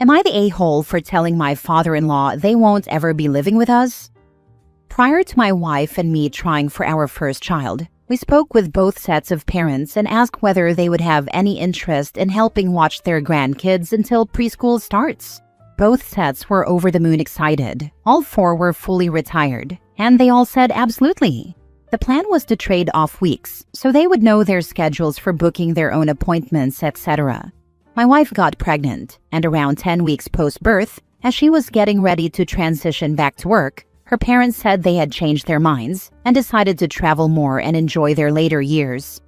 Am I the a-hole for telling my father-in-law they won't ever be living with us? Prior to my wife and me trying for our first child, we spoke with both sets of parents and asked whether they would have any interest in helping watch their grandkids until preschool starts. Both sets were over the moon excited. All four were fully retired, and they all said absolutely. The plan was to trade off weeks, so they would know their schedules for booking their own appointments, etc. My wife got pregnant, and around 10 weeks post-birth, as she was getting ready to transition back to work, her parents said they had changed their minds and decided to travel more and enjoy their later years.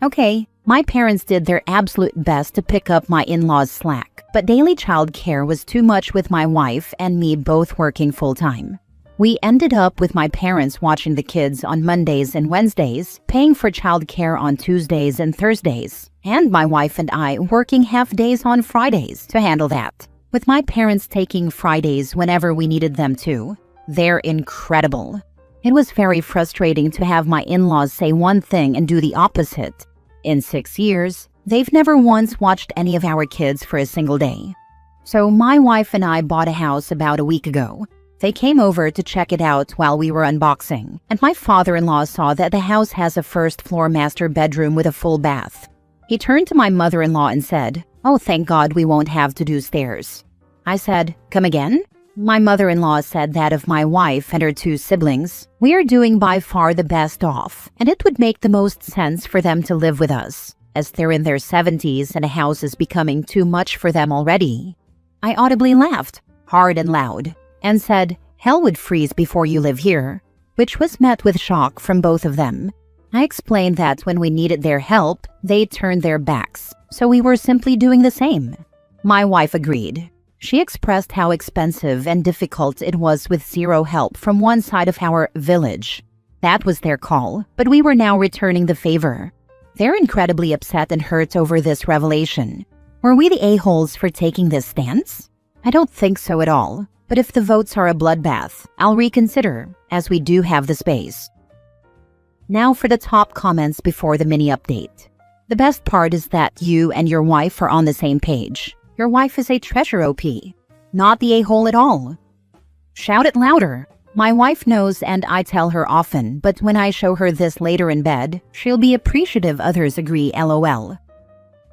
Okay. My parents did their absolute best to pick up my in-laws' slack, but daily childcare was too much with my wife and me both working full-time. We ended up with my parents watching the kids on Mondays and Wednesdays, paying for childcare on Tuesdays and Thursdays, and my wife and I working half days on Fridays to handle that, with my parents taking Fridays whenever we needed them to. They're incredible. It was very frustrating to have my in-laws say one thing and do the opposite. In 6 years, they've never once watched any of our kids for a single day. So my wife and I bought a house about a week ago. They came over to check it out while we were unboxing, and my father-in-law saw that the house has a first-floor master bedroom with a full bath. He turned to my mother-in-law and said, "Oh, thank God we won't have to do stairs." I said, "Come again?" My mother-in-law said that of my wife and her 2 siblings, we are doing by far the best off, and it would make the most sense for them to live with us, as they're in their 70s and a house is becoming too much for them already. I audibly laughed, hard and loud, and said, "Hell would freeze before you live here," which was met with shock from both of them. I explained that when we needed their help, they turned their backs, so we were simply doing the same. My wife agreed. She expressed how expensive and difficult it was with zero help from one side of our village. That was their call, but we were now returning the favor. They're incredibly upset and hurt over this revelation. Were we the a-holes for taking this stance? I don't think so at all. But if the votes are a bloodbath, I'll reconsider, as we do have the space. Now for the top comments before the mini update. The best part is that you and your wife are on the same page. Your wife is a treasure OP, not the a-hole at all. Shout it louder. My wife knows and I tell her often, but when I show her this later in bed, she'll be appreciative others agree, LOL.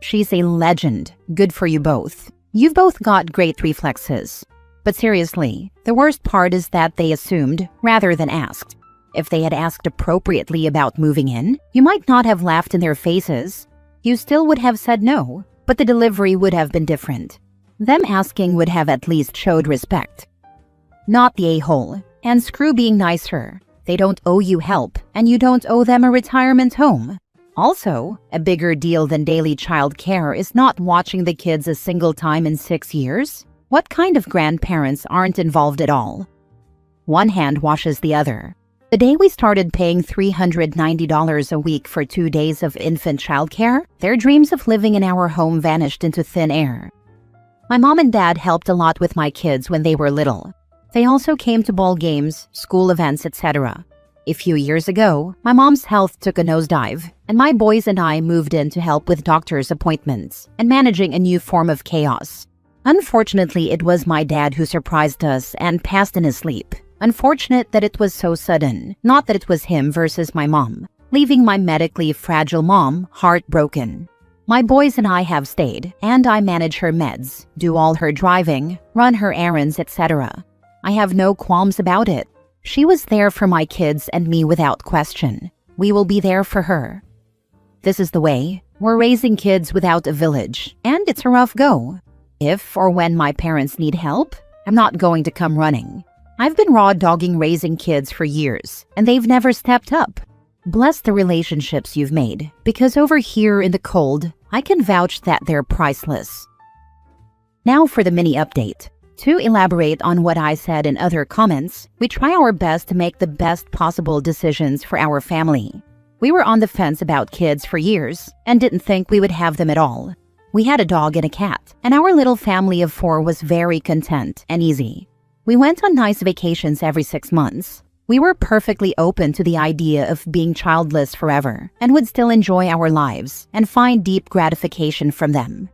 She's a legend. Good for you both. You've both got great reflexes. But seriously, the worst part is that they assumed rather than asked. If they had asked appropriately about moving in, you might not have laughed in their faces. You still would have said no, but the delivery would have been different. Them asking would have at least showed respect. Not the a-hole, and screw being nicer. They don't owe you help, and you don't owe them a retirement home. Also, a bigger deal than daily child care is not watching the kids a single time in 6 years. What kind of grandparents aren't involved at all? One hand washes the other. The day we started paying $390 a week for 2 days of infant childcare, their dreams of living in our home vanished into thin air. My mom and dad helped a lot with my kids when they were little. They also came to ball games, school events, etc. A few years ago, my mom's health took a nosedive, and my boys and I moved in to help with doctor's appointments and managing a new form of chaos. Unfortunately, it was my dad who surprised us and passed in his sleep. Unfortunate that it was so sudden, not that it was him versus my mom, leaving my medically fragile mom heartbroken. My boys and I have stayed, and I manage her meds, do all her driving, run her errands, etc. I have no qualms about it. She was there for my kids and me without question. We will be there for her. This is the way. We're raising kids without a village, and it's a rough go. If or when my parents need help, I'm not going to come running. I've been raw dogging raising kids for years, and they've never stepped up. Bless the relationships you've made, because over here in the cold, I can vouch that they're priceless. Now for the mini update. To elaborate on what I said in other comments, we try our best to make the best possible decisions for our family. We were on the fence about kids for years and didn't think we would have them at all. We had a dog and a cat, and our little family of 4 was very content and easy. We went on nice vacations every 6 months. We were perfectly open to the idea of being childless forever and would still enjoy our lives and find deep gratification from them.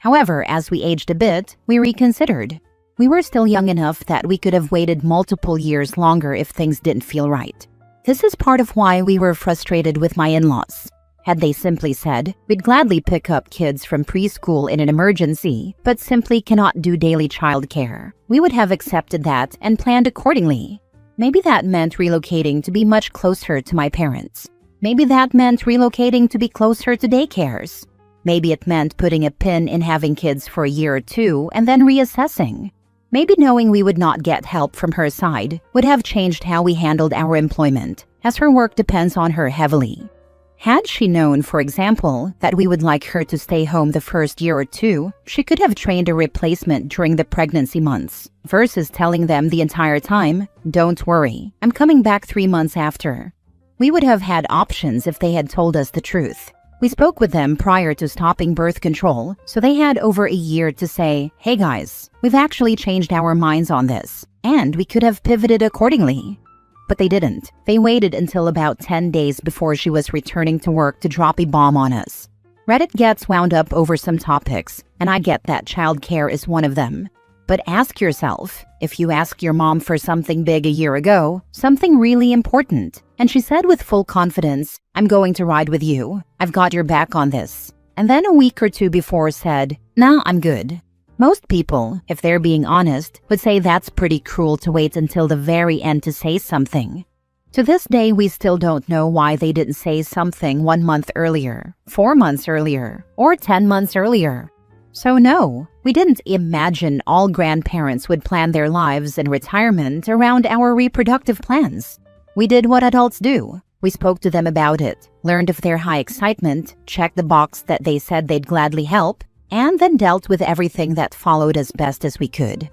However, as we aged a bit, we reconsidered. We were still young enough that we could have waited multiple years longer if things didn't feel right. This is part of why we were frustrated with my in-laws. Had they simply said, we'd gladly pick up kids from preschool in an emergency, but simply cannot do daily childcare, we would have accepted that and planned accordingly. Maybe that meant relocating to be much closer to my parents. Maybe that meant relocating to be closer to daycares. Maybe it meant putting a pin in having kids for a year or two and then reassessing. Maybe knowing we would not get help from her side would have changed how we handled our employment, as her work depends on her heavily. Had she known, for example, that we would like her to stay home the first year or two, she could have trained a replacement during the pregnancy months, versus telling them the entire time, "Don't worry, I'm coming back 3 months after." We would have had options if they had told us the truth. We spoke with them prior to stopping birth control, so they had over a year to say, "Hey guys, we've actually changed our minds on this," and we could have pivoted accordingly. But they didn't. They waited until about 10 days before she was returning to work to drop a bomb on us. Reddit gets wound up over some topics, and I get that childcare is one of them. But ask yourself, if you ask your mom for something big a year ago, something really important, and she said with full confidence, "I'm going to ride with you, I've got your back on this," and then a week or two before said, "Nah, I'm good." Most people, if they're being honest, would say that's pretty cruel to wait until the very end to say something. To this day, we still don't know why they didn't say something 1 month earlier, 4 months earlier, or 10 months earlier. So no, we didn't imagine all grandparents would plan their lives and retirement around our reproductive plans. We did what adults do. We spoke to them about it, learned of their high excitement, checked the box that they said they'd gladly help, and then dealt with everything that followed as best as we could.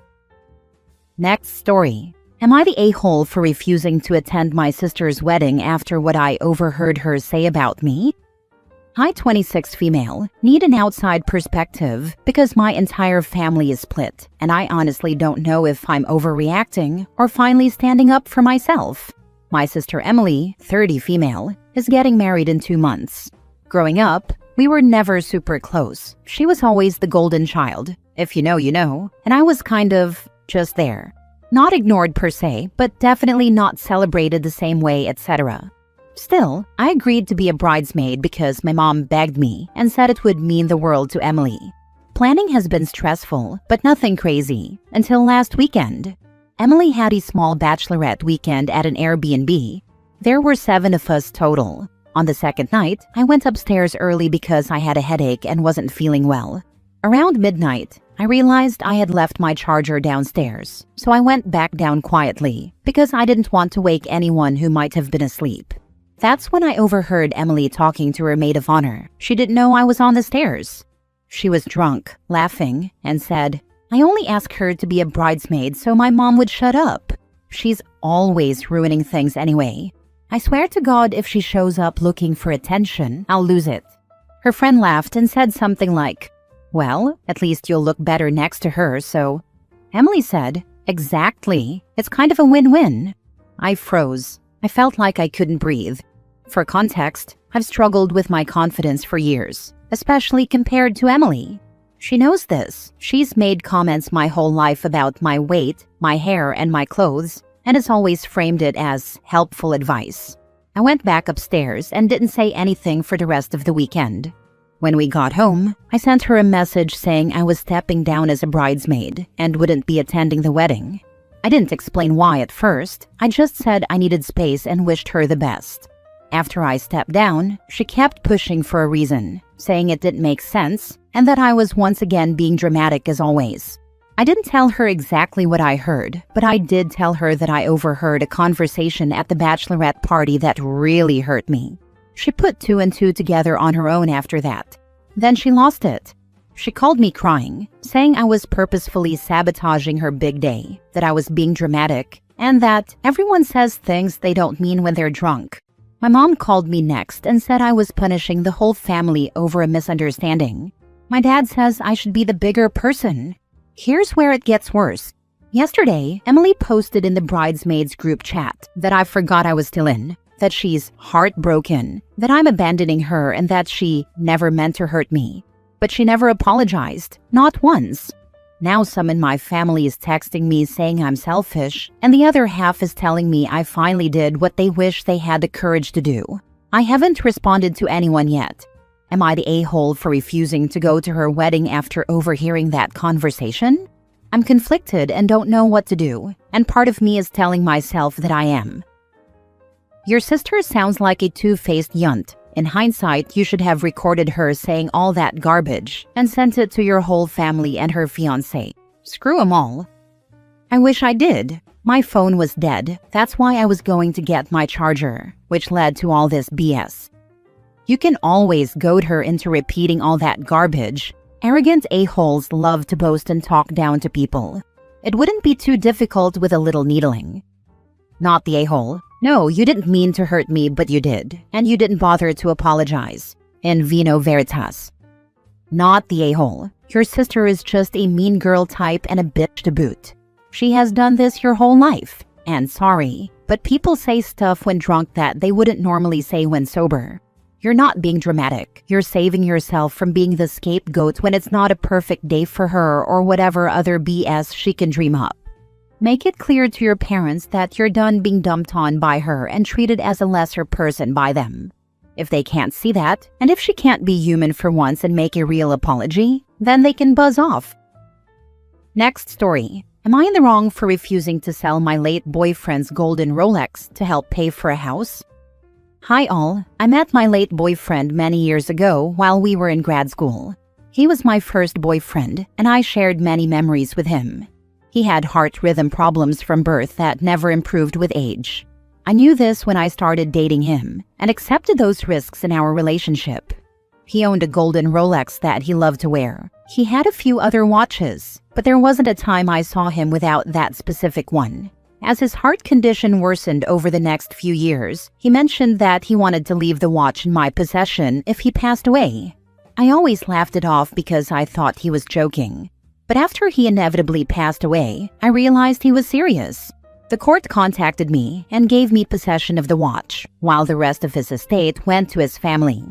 Next story. Am I the a-hole for refusing to attend my sister's wedding after what I overheard her say about me? I, 26 female, need an outside perspective because my entire family is split, and I honestly don't know if I'm overreacting or finally standing up for myself. My sister Emily, 30 female, is getting married in 2 months. Growing up, we were never super close. She was always the golden child. If you know, you know. And I was kind of just there. Not ignored per se, but definitely not celebrated the same way, etc. Still, I agreed to be a bridesmaid because my mom begged me and said it would mean the world to Emily. Planning has been stressful, but nothing crazy, until last weekend. Emily had a small bachelorette weekend at an Airbnb. There were 7 of us total. On the second night, I went upstairs early because I had a headache and wasn't feeling well. Around midnight, I realized I had left my charger downstairs, so I went back down quietly because I didn't want to wake anyone who might have been asleep. That's when I overheard Emily talking to her maid of honor. She didn't know I was on the stairs. She was drunk, laughing, and said, "I only asked her to be a bridesmaid so my mom would shut up. She's always ruining things anyway. I swear to God if she shows up looking for attention, I'll lose it." Her friend laughed and said something like, "Well, at least you'll look better next to her, so..." Emily said, "Exactly. It's kind of a win-win." I froze. I felt like I couldn't breathe. For context, I've struggled with my confidence for years, especially compared to Emily. She knows this. She's made comments my whole life about my weight, my hair, and my clothes, and has always framed it as helpful advice. I went back upstairs and didn't say anything for the rest of the weekend. When we got home, I sent her a message saying I was stepping down as a bridesmaid and wouldn't be attending the wedding. I didn't explain why at first. I just said I needed space and wished her the best. After I stepped down, she kept pushing for a reason, saying it didn't make sense and that I was once again being dramatic as always. I didn't tell her exactly what I heard, but I did tell her that I overheard a conversation at the bachelorette party that really hurt me. She put 2 and 2 together on her own after that. Then she lost it. She called me crying, saying I was purposefully sabotaging her big day, that I was being dramatic, and that everyone says things they don't mean when they're drunk. My mom called me next and said I was punishing the whole family over a misunderstanding. My dad says I should be the bigger person. Here's where it gets worse. Yesterday, Emily posted in the bridesmaids group chat that I forgot I was still in, that she's heartbroken, that I'm abandoning her, and that she never meant to hurt me. but she never apologized, not once. Now some in my family is texting me saying I'm selfish, and the other half is telling me I finally did what they wish they had the courage to do. I haven't responded to anyone yet. Am I the a-hole for refusing to go to her wedding after overhearing that conversation? I'm conflicted and don't know what to do, and part of me is telling myself that I am. Your sister sounds like a two-faced yunt. In hindsight, you should have recorded her saying all that garbage and sent it to your whole family and her fiancé. Screw 'em all. I wish I did. My phone was dead. That's why I was going to get my charger, which led to all this BS. You can always goad her into repeating all that garbage. Arrogant a-holes love to boast and talk down to people. It wouldn't be too difficult with a little needling. Not the a-hole. No, you didn't mean to hurt me, but you did. And you didn't bother to apologize. In vino veritas. Not the a-hole. Your sister is just a mean girl type and a bitch to boot. She has done this your whole life. And sorry, but people say stuff when drunk that they wouldn't normally say when sober. You're not being dramatic. You're saving yourself from being the scapegoat when it's not a perfect day for her or whatever other BS she can dream up. Make it clear to your parents that you're done being dumped on by her and treated as a lesser person by them. If they can't see that, and if she can't be human for once and make a real apology, then they can buzz off. Next story. Am I in the wrong for refusing to sell my late boyfriend's golden Rolex to help pay for a house? Hi all, I met my late boyfriend many years ago while we were in grad school. He was my first boyfriend, and I shared many memories with him. He had heart rhythm problems from birth that never improved with age. I knew this when I started dating him, and accepted those risks in our relationship. He owned a golden Rolex that he loved to wear. He had a few other watches, but there wasn't a time I saw him without that specific one. As his heart condition worsened over the next few years, he mentioned that he wanted to leave the watch in my possession if he passed away. I always laughed it off because I thought he was joking. But after he inevitably passed away, I realized he was serious. The court contacted me and gave me possession of the watch, while the rest of his estate went to his family.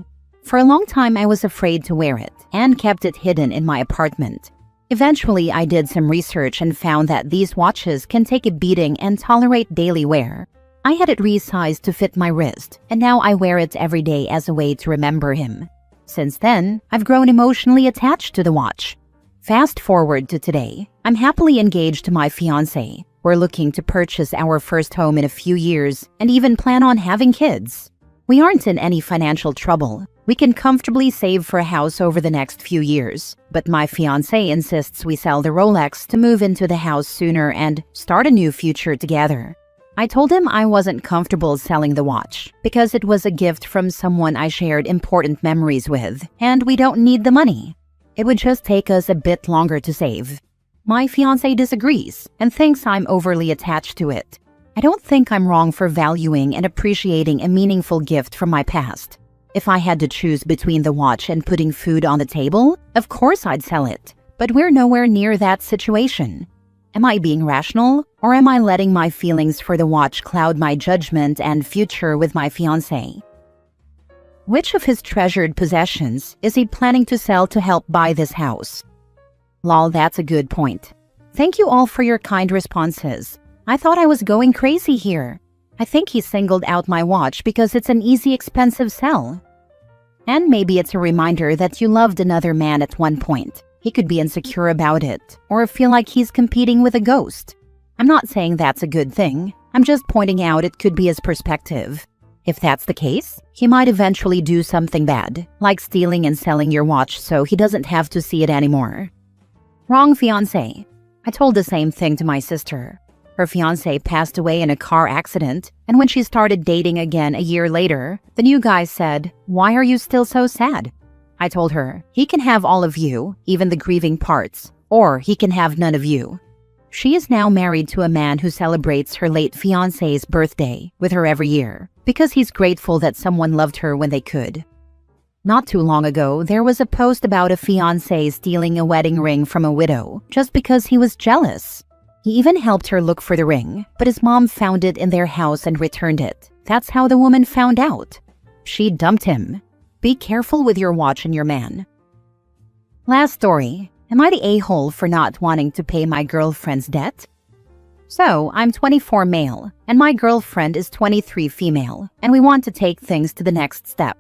For a long time, I was afraid to wear it and kept it hidden in my apartment. Eventually, I did some research and found that these watches can take a beating and tolerate daily wear. I had it resized to fit my wrist, and now I wear it every day as a way to remember him. Since then, I've grown emotionally attached to the watch. Fast forward to today, I'm happily engaged to my fiancé. We're looking to purchase our first home in a few years and even plan on having kids. We aren't in any financial trouble. We can comfortably save for a house over the next few years, but my fiancé insists we sell the Rolex to move into the house sooner and start a new future together. I told him I wasn't comfortable selling the watch because it was a gift from someone I shared important memories with, and we don't need the money. It would just take us a bit longer to save. My fiancé disagrees and thinks I'm overly attached to it. I don't think I'm wrong for valuing and appreciating a meaningful gift from my past. If I had to choose between the watch and putting food on the table, of course I'd sell it. But we're nowhere near that situation. Am I being rational, or am I letting my feelings for the watch cloud my judgment and future with my fiancé? Which of his treasured possessions is he planning to sell to help buy this house? Lol, that's a good point. Thank you all for your kind responses. I thought I was going crazy here. I think he singled out my watch because it's an easy, expensive sell. And maybe it's a reminder that you loved another man at one point. He could be insecure about it, or feel like he's competing with a ghost. I'm not saying that's a good thing. I'm just pointing out it could be his perspective. If that's the case, he might eventually do something bad, like stealing and selling your watch so he doesn't have to see it anymore. Wrong fiancé. I told the same thing to my sister. Her fiancé passed away in a car accident, and when she started dating again a year later, the new guy said, "Why are you still so sad?" I told her, he can have all of you, even the grieving parts, or he can have none of you. She is now married to a man who celebrates her late fiancé's birthday with her every year, because he's grateful that someone loved her when they could. Not too long ago, there was a post about a fiancé stealing a wedding ring from a widow just because he was jealous. He even helped her look for the ring, but his mom found it in their house and returned it. That's how the woman found out. She dumped him. Be careful with your watch and your man. Last story. Am I the a-hole for not wanting to pay my girlfriend's debt? So, I'm 24 male, and my girlfriend is 23 female, and we want to take things to the next step.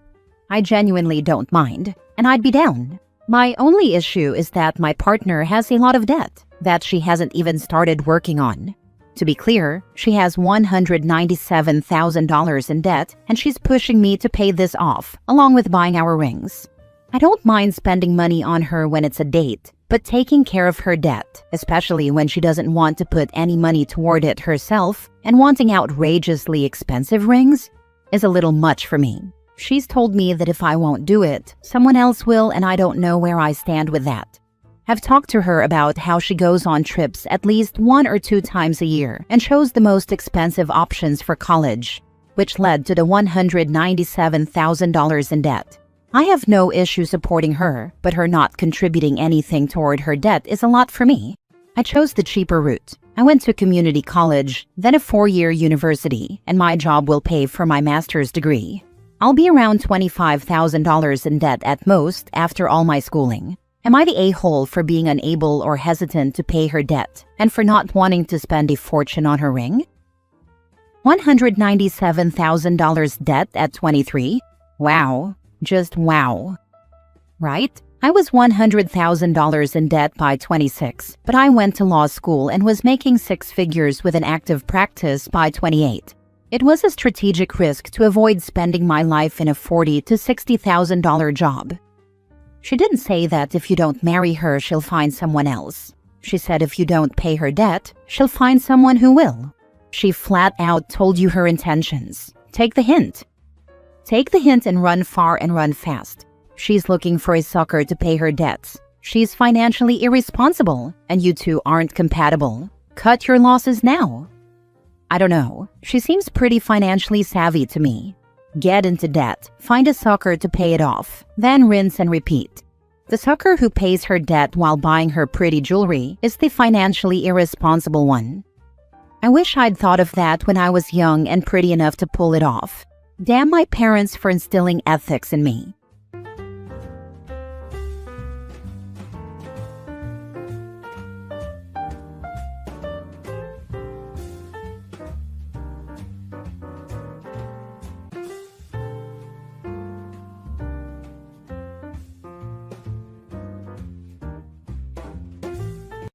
I genuinely don't mind, and I'd be down. My only issue is that my partner has a lot of debt that she hasn't even started working on. To be clear, she has $197,000 in debt, and she's pushing me to pay this off, along with buying our rings. I don't mind spending money on her when it's a date, but taking care of her debt, especially when she doesn't want to put any money toward it herself and wanting outrageously expensive rings, is a little much for me. She's told me that if I won't do it, someone else will, and I don't know where I stand with that. I've talked to her about how she goes on trips at least 1 or 2 times a year and chose the most expensive options for college, which led to the $197,000 in debt. I have no issue supporting her, but her not contributing anything toward her debt is a lot for me. I chose the cheaper route. I went to community college, then a 4-year university, and my job will pay for my master's degree. I'll be around $25,000 in debt at most after all my schooling. Am I the a-hole for being unable or hesitant to pay her debt and for not wanting to spend a fortune on her ring? $197,000 debt at 23? Wow. Just wow. Right? I was $100,000 in debt by 26, but I went to law school and was making 6 figures with an active practice by 28. It was a strategic risk to avoid spending my life in a $40,000 to $60,000 job. She didn't say that if you don't marry her, she'll find someone else. She said if you don't pay her debt, she'll find someone who will. She flat out told you her intentions. Take the hint. Take the hint and run far and run fast. She's looking for a sucker to pay her debts. She's financially irresponsible, and you two aren't compatible. Cut your losses now. I don't know. She seems pretty financially savvy to me. Get into debt, find a sucker to pay it off, then rinse and repeat. The sucker who pays her debt while buying her pretty jewelry is the financially irresponsible one. I wish I'd thought of that when I was young and pretty enough to pull it off. Damn my parents for instilling ethics in me.